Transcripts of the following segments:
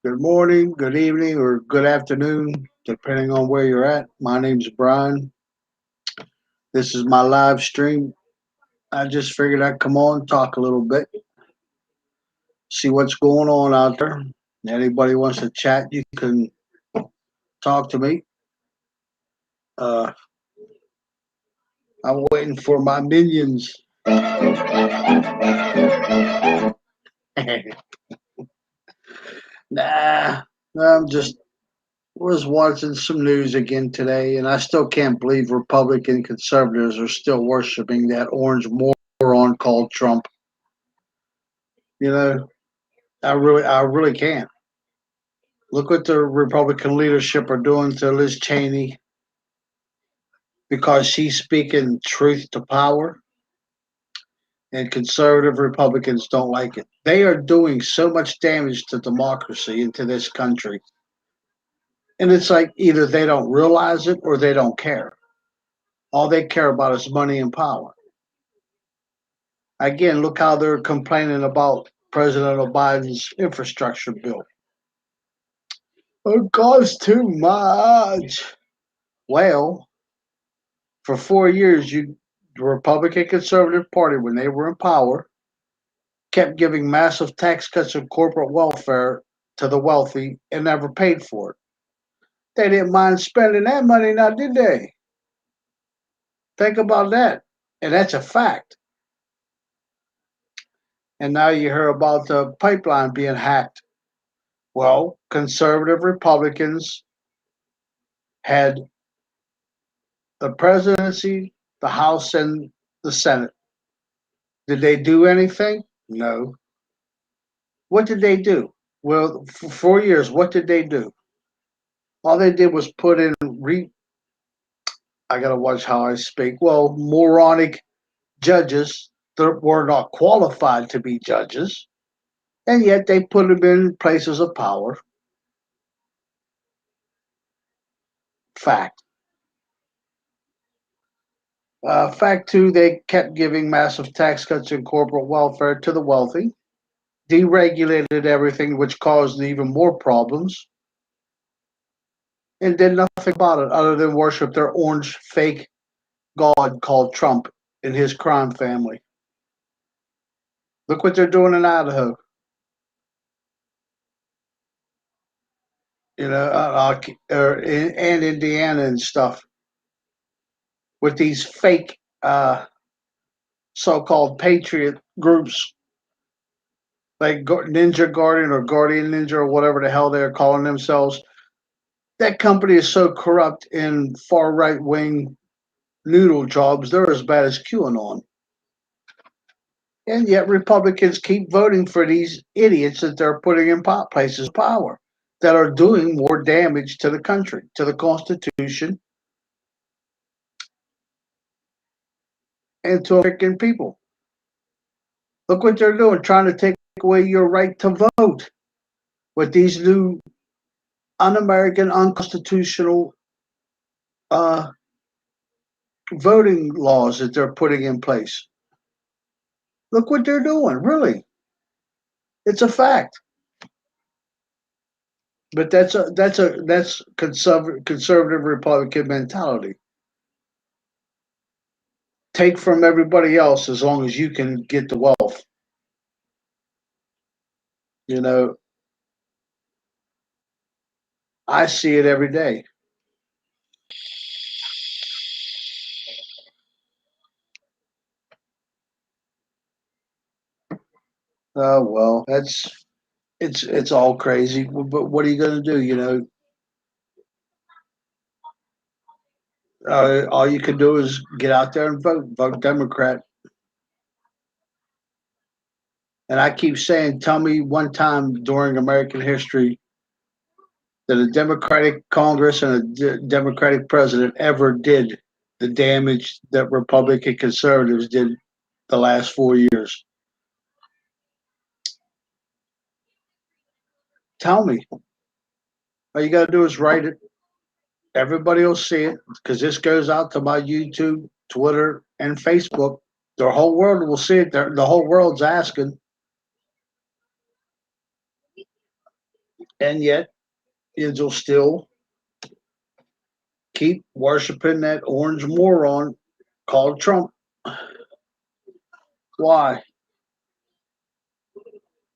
Good morning, good evening, or good afternoon, depending on where you're at. My name's Brian. This is my live stream. I just figured I'd come on, talk a little bit, see what's going on out there. Anybody wants to chat, you can talk to me. Uh, I'm waiting for my minions. Nah, I'm just was watching some news again today, and I still can't believe Republican conservatives are still worshiping that orange moron called Trump. You know, I really can't. Look what the Republican leadership are doing to Liz Cheney because she's speaking truth to power, and conservative Republicans don't like it. They are doing so much damage to democracy into this country. And it's like either they don't realize it or they don't care. All they care about is money and power. Again, look how they're complaining about President Biden's infrastructure bill. It costs too much. Well, for 4 years, the Republican Conservative Party, when they were in power, kept giving massive tax cuts and corporate welfare to the wealthy and never paid for it. They didn't mind spending that money now, did they? Think about that. And that's a fact. And now you hear about the pipeline being hacked. Well, conservative Republicans had the presidency, the House, and the Senate. Did they do anything? No. What did they do? Well, for 4 years, what did they do? All they did was put in I gotta watch how I speak. Well, moronic judges that were not qualified to be judges, and yet they put them in places of power. Fact. Fact two, they kept giving massive tax cuts and corporate welfare to the wealthy, deregulated everything, which caused even more problems, and did nothing about it other than worship their orange fake god called Trump and his crime family. Look what they're doing in Idaho, and Indiana and stuff with these fake so-called patriot groups like Ninja Guardian or Guardian Ninja or whatever the hell they're calling themselves. That company is so corrupt in far right wing noodle jobs, they're as bad as QAnon. And yet Republicans keep voting for these idiots that they're putting in places of power that are doing more damage to the country, to the Constitution, and to American people. Look what they're doing, trying to take away your right to vote with these new un-American, unconstitutional uh, voting laws that they're putting in place. Look what they're doing, really. It's a fact. But that's conservative Republican mentality. Take from everybody else as long as you can get the wealth. You know, I see it every day. Well, it's all crazy. But what are you going to do? All you can do is get out there and vote Democrat. And I keep saying, tell me one time during American history that a Democratic Congress and a Democratic president ever did the damage that Republican conservatives did the last 4 years. Tell me. All you got to do is write it. Everybody will see it because this goes out to my YouTube, Twitter, and Facebook. The whole world will see it. The whole world's asking. And yet, you'll still keep worshiping that orange moron called Trump. Why?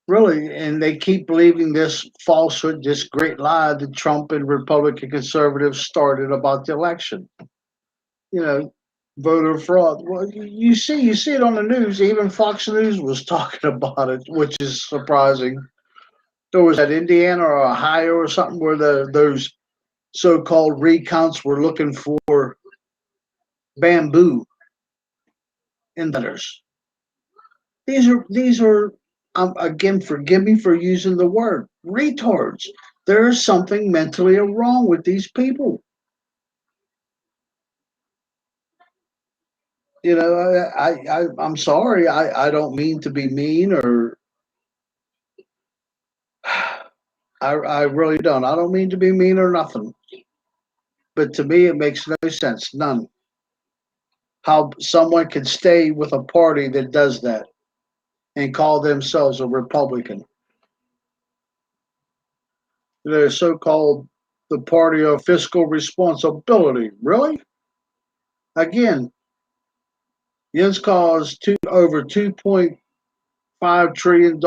Really? And they keep believing this falsehood, this great lie that Trump and Republican conservatives started about the election. You know, voter fraud. Well, you see it on the news. Even Fox News was talking about it, which is surprising. There was that Indiana or Ohio or something where those so-called recounts were looking for bamboo in letters. These are again, forgive me for using the word retards. There is something mentally wrong with these people. You know, I'm sorry. I don't mean to be mean or I really don't. I don't mean to be mean or nothing. But to me, it makes no sense. None. How someone can stay with a party that does that and call themselves a Republican. They're so-called the party of fiscal responsibility. Really? Again, Jens caused over $2.5 trillion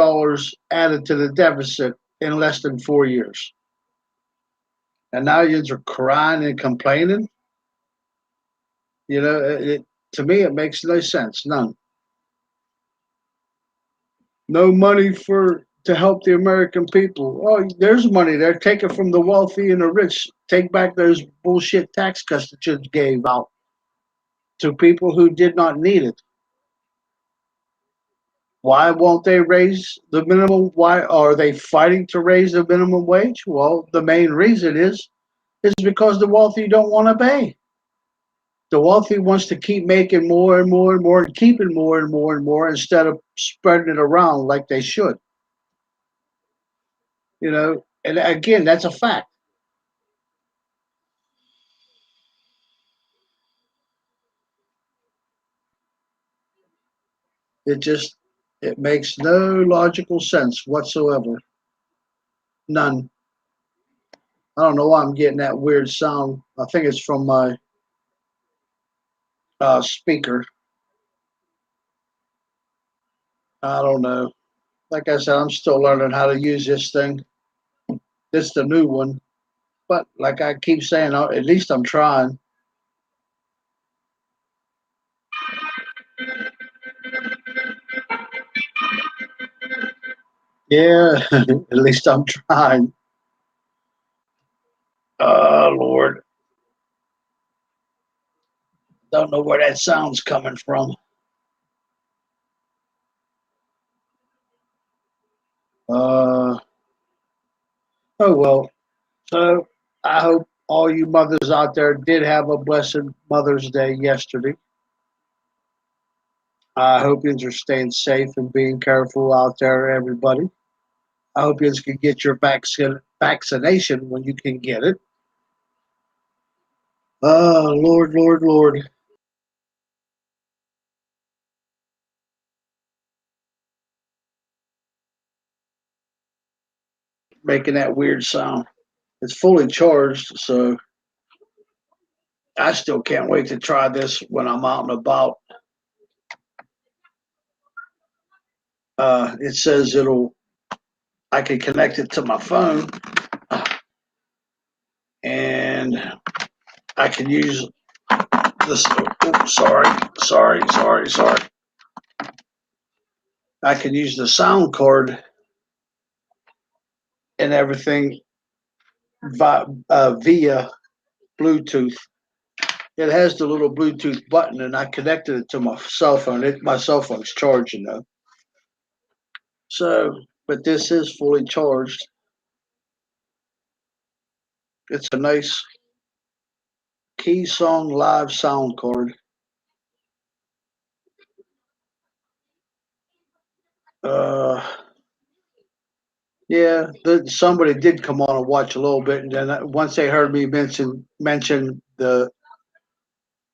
added to the deficit in less than 4 years. And now Jens are crying and complaining. You know, to me, it makes no sense. None. No money for to help the American people. Oh, there's money there. Take it from the wealthy and the rich. Take back those bullshit tax cuts that you gave out to people who did not need it. Why won't they raise the minimum? Why are they fighting to raise the minimum wage? Well, the main reason is because the wealthy don't want to pay. The wealthy wants to keep making more and more and more and keeping more and more and more instead of spreading it around like they should. You know, and again, that's a fact. It just it makes no logical sense whatsoever. None. I don't know why I'm getting that weird sound. I think it's from my speaker. I don't know. Like I said, I'm still learning how to use this thing. This is the new one. But like I keep saying, at least I'm trying. Yeah, at least I'm trying. Oh Lord, don't know where that sound's coming from. Uh, oh well. So I hope all you mothers out there did have a blessed Mother's Day yesterday. I hope you're staying safe and being careful out there, everybody. I hope you can get your vaccination when you can get it. Oh Lord, Lord, Lord. Making that weird sound. It's fully charged, so I still can't wait to try this when I'm out and about. It says I can connect it to my phone and I can use this. Oh, sorry. I can use the sound card and everything via Bluetooth. It has the little Bluetooth button, and I connected it to my cell phone. My cell phone's charging though. So, but this is fully charged. It's a nice Keysong Live sound card. Uh, yeah, somebody did come on and watch a little bit, and then once they heard me mention the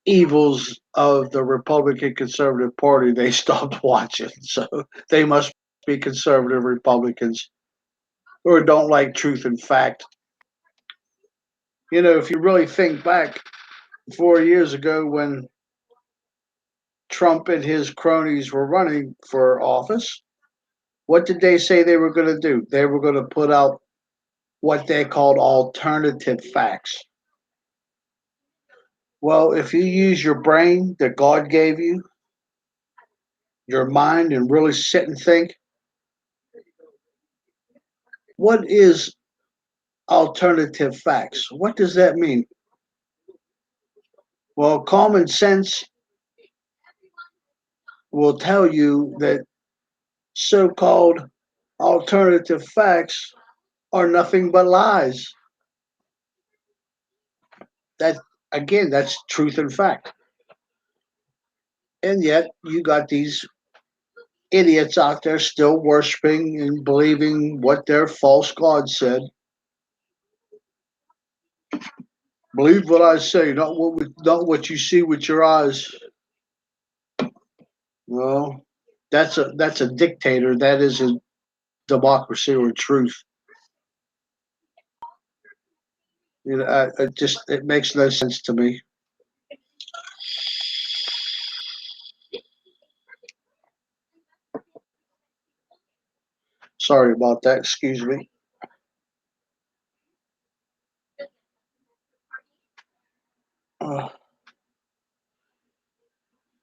evils of the Republican Conservative Party, they stopped watching. So they must be conservative Republicans. or don't like truth and fact. You know, if you really think back 4 years ago when Trump and his cronies were running for office, what did they say they were going to do? They were going to put out what they called alternative facts. Well, if you use your brain that God gave you, your mind, and really sit and think, what is alternative facts? What does that mean? Well, common sense will tell you that so called alternative facts are nothing but lies. That, again, that's truth and fact. And yet, you got these idiots out there still worshiping and believing what their false god said. Believe what I say, not what you see with your eyes. Well, that's a dictator. That isn't democracy or truth. You know, it makes no sense to me. Sorry about that. Excuse me. Uh,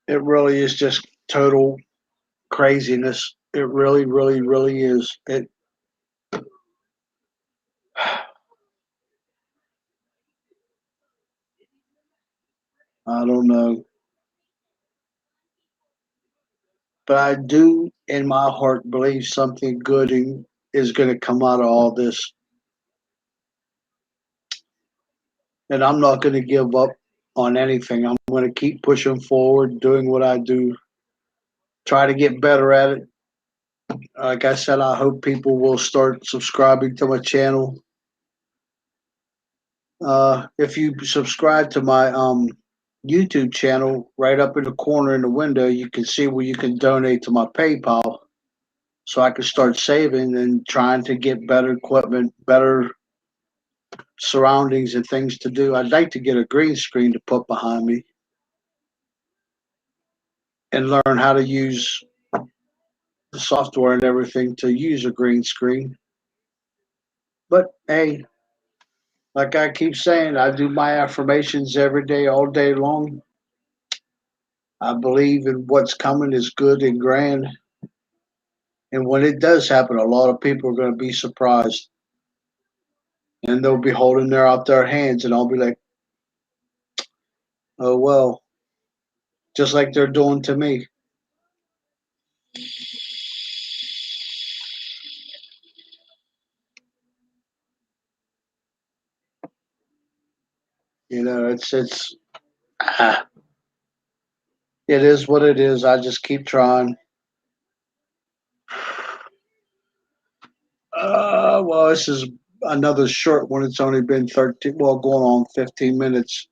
it really is just total craziness. It really, really, really is. I don't know, but I do, in my heart, believe something good is going to come out of all this, and I'm not going to give up on anything. I'm going to keep pushing forward, doing what I do, try to get better at it. Like I said, I hope people will start subscribing to my channel. If you subscribe to my YouTube channel, right up in the corner in the window, you can see where you can donate to my PayPal, so I can start saving and trying to get better equipment, better surroundings, and things to do. I'd like to get a green screen to put behind me and learn how to use the software and everything to use a green screen. But hey, like I keep saying, I do my affirmations every day, all day long. I believe in what's coming is good and grand. And when it does happen, a lot of people are going to be surprised. And they'll be holding their hands, and I'll be like, oh, well, just like they're doing to me. You know, ah, it is what it is. I just keep trying. Well, this is another short one. It's only been 13, well, going on 15 minutes.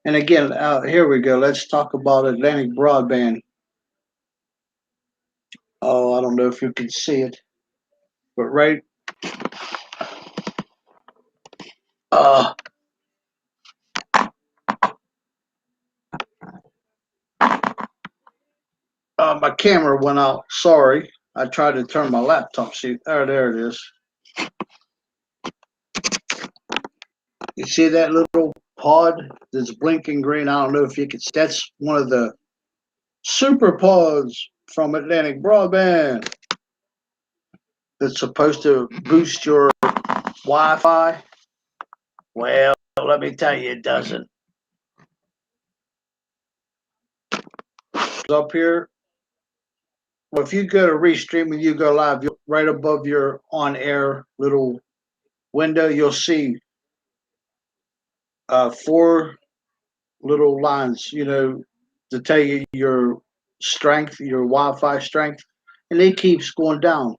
And again, here we go. Let's talk about Atlantic Broadband. Oh, I don't know if you can see it, but right, uh, my camera went out. Sorry. I tried to turn my laptop. See, there it is. You see that little pod that's blinking green? I don't know if you can. That's one of the super pods from Atlantic Broadband that's supposed to boost your Wi-Fi. Well, let me tell you, it doesn't. Up here, well, if you go to Restream and you go live, right above your on-air little window, you'll see four little lines, to tell you your strength, your Wi-Fi strength, and it keeps going down.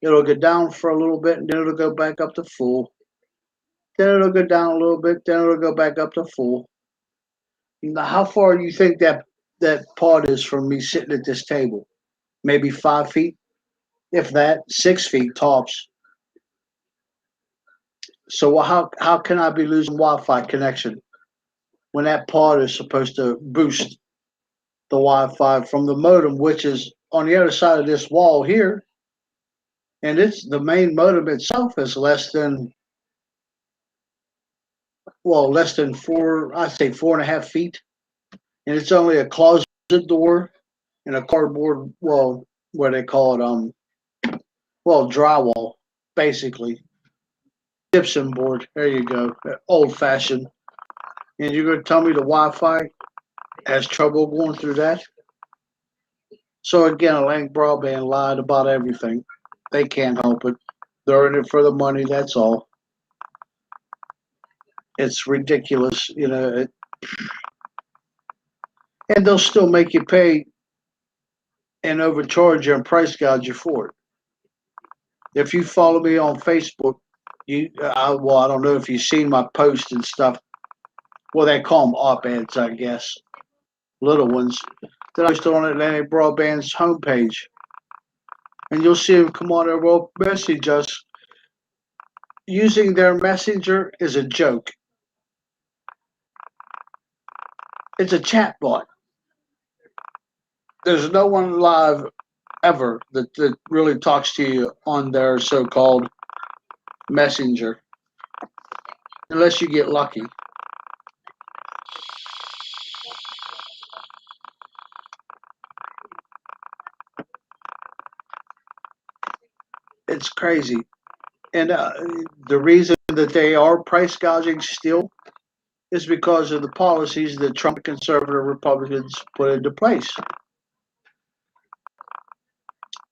It'll go down for a little bit, and then it'll go back up to full. Then it'll go down a little bit, then it'll go back up to full. Now, how far do you think that pod is from me sitting at this table? Maybe 5 feet. if that, 6 feet tops. So how can I be losing Wi-Fi connection when that pod is supposed to boost the Wi-Fi from the modem, which is on the other side of this wall here, and it's the main modem itself is less than four, I'd say 4.5 feet, and it's only a closet door and a cardboard, well, what they call it, drywall, basically. Gypsum board. There you go. Old fashioned. And you're going to tell me the Wi Fi has trouble going through that? So again, Atlantic Broadband lied about everything. They can't help it. They're in it for the money, that's all. It's ridiculous, and they'll still make you pay and overcharge you and price gouge you for it. If you follow me on Facebook, I don't know if you've seen my posts and stuff. Well, they call them op-eds, I guess, little ones. That I post on Atlantic Broadband's homepage, and you'll see them come on there, will message us. Using their messenger is a joke. It's a chat bot. There's no one live ever that really talks to you on their so-called messenger, unless you get lucky. It's crazy. And the reason that they are price gouging still is because of the policies that Trump conservative Republicans put into place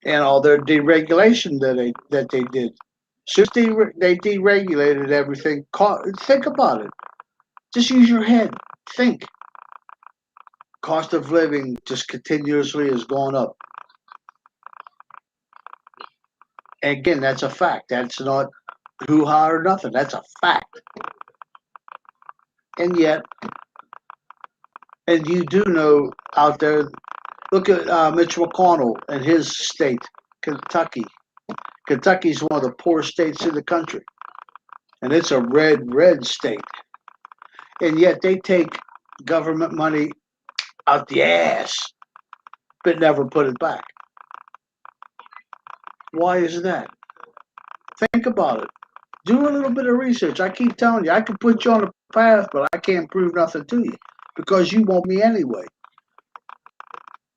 and all their deregulation that they did. Since they deregulated everything, think about it. Just use your head. Think. Cost of living just continuously has gone up. And again, that's a fact. That's not hoo-ha or nothing. That's a fact. And yet, and you do know out there, look at Mitch McConnell and his state, Kentucky. Kentucky's one of the poorest states in the country. And it's a red state. And yet they take government money out the ass, but never put it back. Why is that? Think about it. Do a little bit of research. I keep telling you, I can put you on a path, but I can't prove nothing to you because you want me anyway.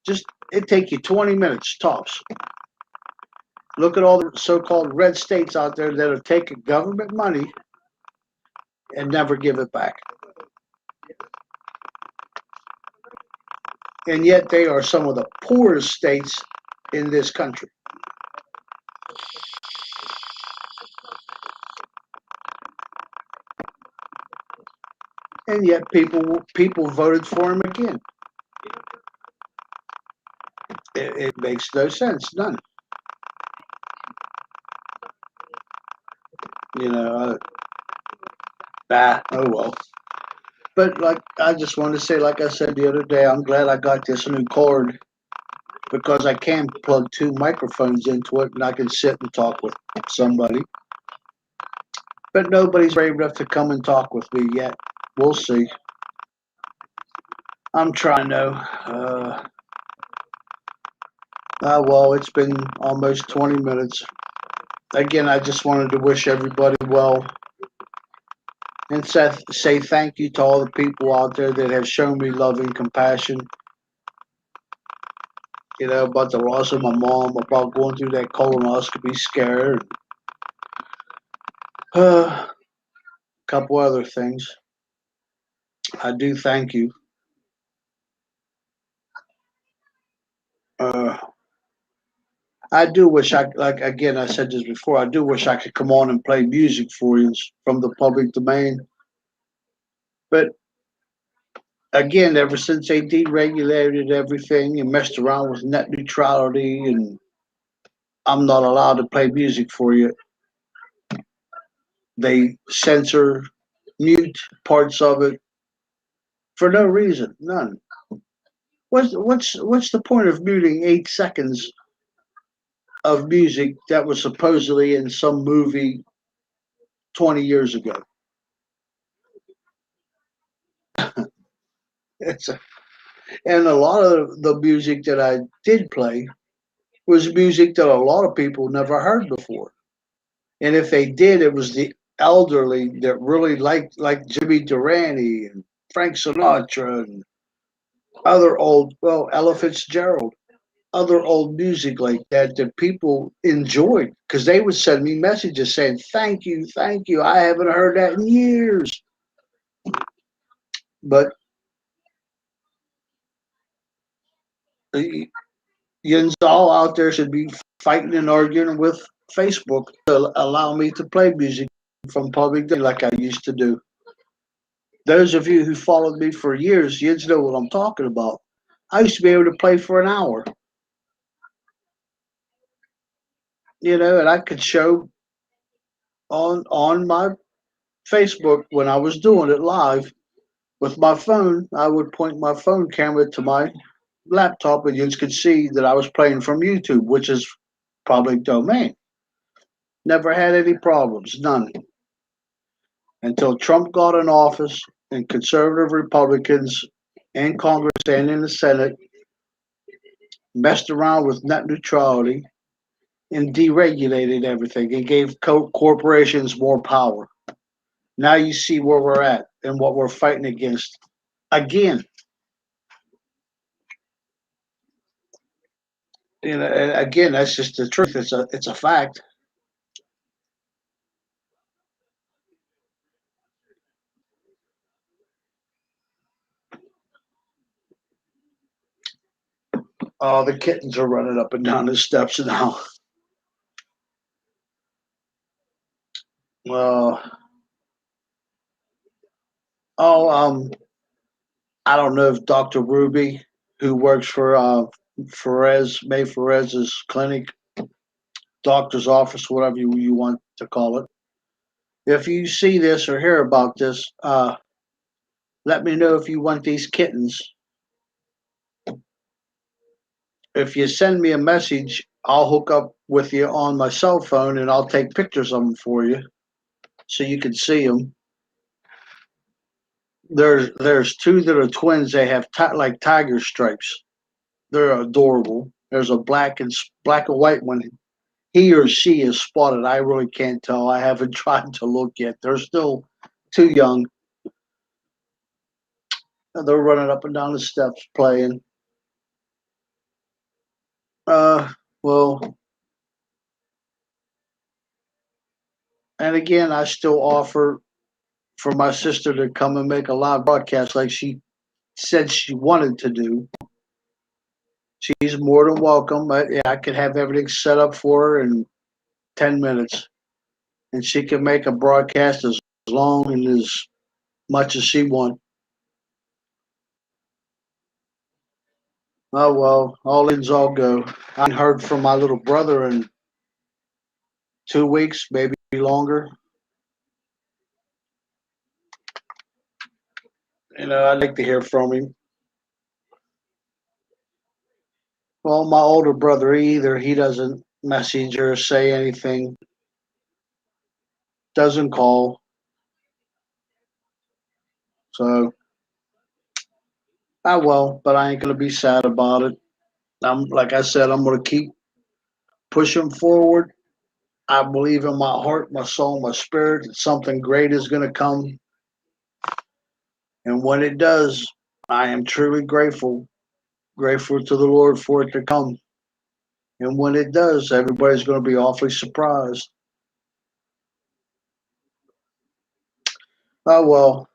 Just it take you 20 minutes tops. Look at all the so-called red states out there that are taking government money and never give it back. And yet they are some of the poorest states in this country. And yet people voted for him again. It makes no sense, none. Oh well. But like I just wanted to say, like I said the other day, I'm glad I got this new cord because I can plug 2 microphones into it and I can sit and talk with somebody. But nobody's brave enough to come and talk with me yet. We'll see. I'm trying though. Well, it's been almost 20 minutes. Again, I just wanted to wish everybody well and say thank you to all the people out there that have shown me love and compassion. About the loss of my mom, about going through that colonoscopy scare, a couple other things. I do thank you. I do wish again, I said this before, I do wish I could come on and play music for you from the public domain. But again, ever since they deregulated everything and messed around with net neutrality, and I'm not allowed to play music for you, they censor, mute parts of it for no reason, none. What's the point of muting 8 seconds of music that was supposedly in some movie 20 years ago. It's a, and a lot of the music that I did play was music that a lot of people never heard before. And if they did, it was the elderly that really liked, like Jimmy Durante and Frank Sinatra and other old, well, Ella Fitzgerald, other old music like that that people enjoyed because they would send me messages saying, thank you. I haven't heard that in years. But the yins all out there should be fighting and arguing with Facebook to allow me to play music from public day like I used to do. Those of you who followed me for years, you know what I'm talking about. I used to be able to play for an hour, and I could show on my Facebook when I was doing it live with my phone. I would point my phone camera to my laptop, and you could see that I was playing from YouTube, which is public domain. Never had any problems, none, until Trump got in office and conservative Republicans in Congress and in the Senate messed around with net neutrality and deregulated everything and gave corporations more power. Now you see where we're at and what we're fighting against. Again, again, that's just the truth. It's a fact. Oh, the kittens are running up and down the steps now. Uh, oh, I don't know if Dr. Ruby, who works for May Ferez's clinic, doctor's office, whatever you want to call it. If you see this or hear about this, let me know if you want these kittens. If you send me a message, I'll hook up with you on my cell phone and I'll take pictures of them for you so you can see them. There's two that are twins. They have like tiger stripes. They're adorable. There's a black and white one. He or she is spotted. I really can't tell. I haven't tried to look yet. They're still too young. They're running up and down the steps playing. Uh, well, and again, I still offer for my sister to come and make a live broadcast like she said she wanted to do. She's more than welcome. I could have everything set up for her in 10 minutes, and she can make a broadcast as long and as much as she wants. Oh, well, all in's all go. I ain't heard from my little brother in 2 weeks, maybe longer. I'd like to hear from him. Well, my older brother, either he doesn't message or say anything, doesn't call. So, well, but I ain't gonna be sad about it. I'm like I said, I'm gonna keep pushing forward. I believe in my heart, my soul, my spirit that something great is gonna come, and when it does, I am truly grateful, grateful to the Lord for it to come. And when it does, everybody's gonna be awfully surprised. Oh well,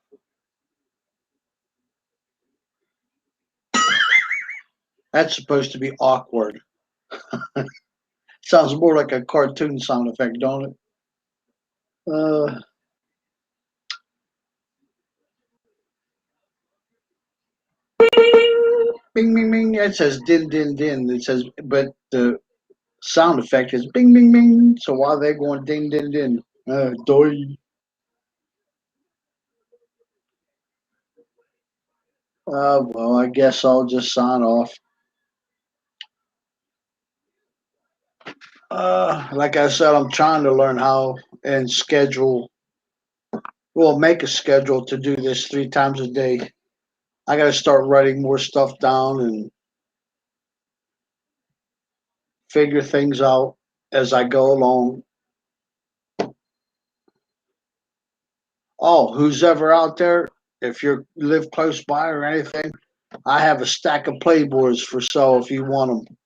that's supposed to be awkward. Sounds more like a cartoon sound effect, don't it? Uh, bing, bing, bing. It says din, din, din. It says, but the sound effect is bing, bing, bing. So why are they going ding, din, din? Doy. Well, I guess I'll just sign off. Like I said, I'm trying to learn how and schedule. Well, make a schedule to do this 3 times a day. I got to start writing more stuff down and figure things out as I go along. Oh, who's ever out there? If you live close by or anything, I have a stack of playboards for sale if you want them.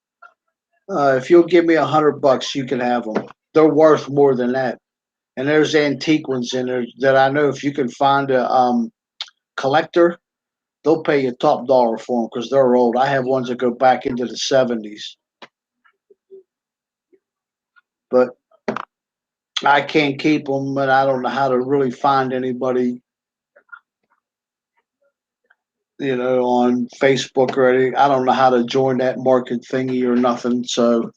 If you'll give me $100, you can have them. They're worth more than that. And there's antique ones in there that I know if you can find a collector, they'll pay you top dollar for them because they're old. I have ones that go back into the 70s, but I can't keep them, and I don't know how to really find anybody, on Facebook or anything. I don't know how to join that market thingy or nothing. So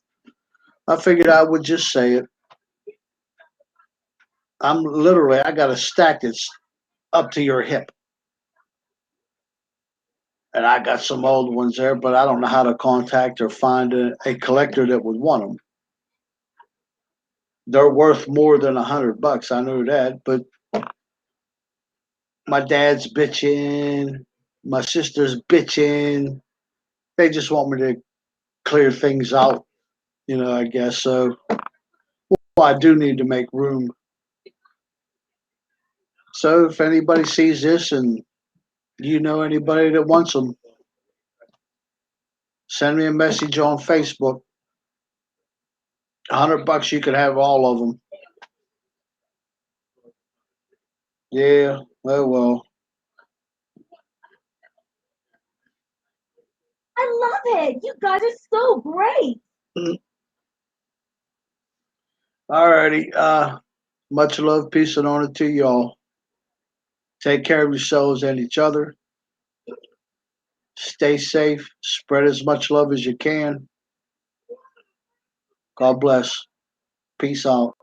I figured I would just say it. I got a stack that's up to your hip, and I got some old ones there, but I don't know how to contact or find a collector that would want them. They're worth more than $100. I know that, but my dad's bitching, my sister's bitching. They just want me to clear things out, I guess. So, well, I do need to make room. So, if anybody sees this and you know anybody that wants them, send me a message on Facebook. $100, you could have all of them. Yeah, oh well. I love it. You guys are so great. Alrighty. Much love, peace, and honor to y'all. Take care of yourselves and each other. Stay safe. Spread as much love as you can. God bless. Peace out.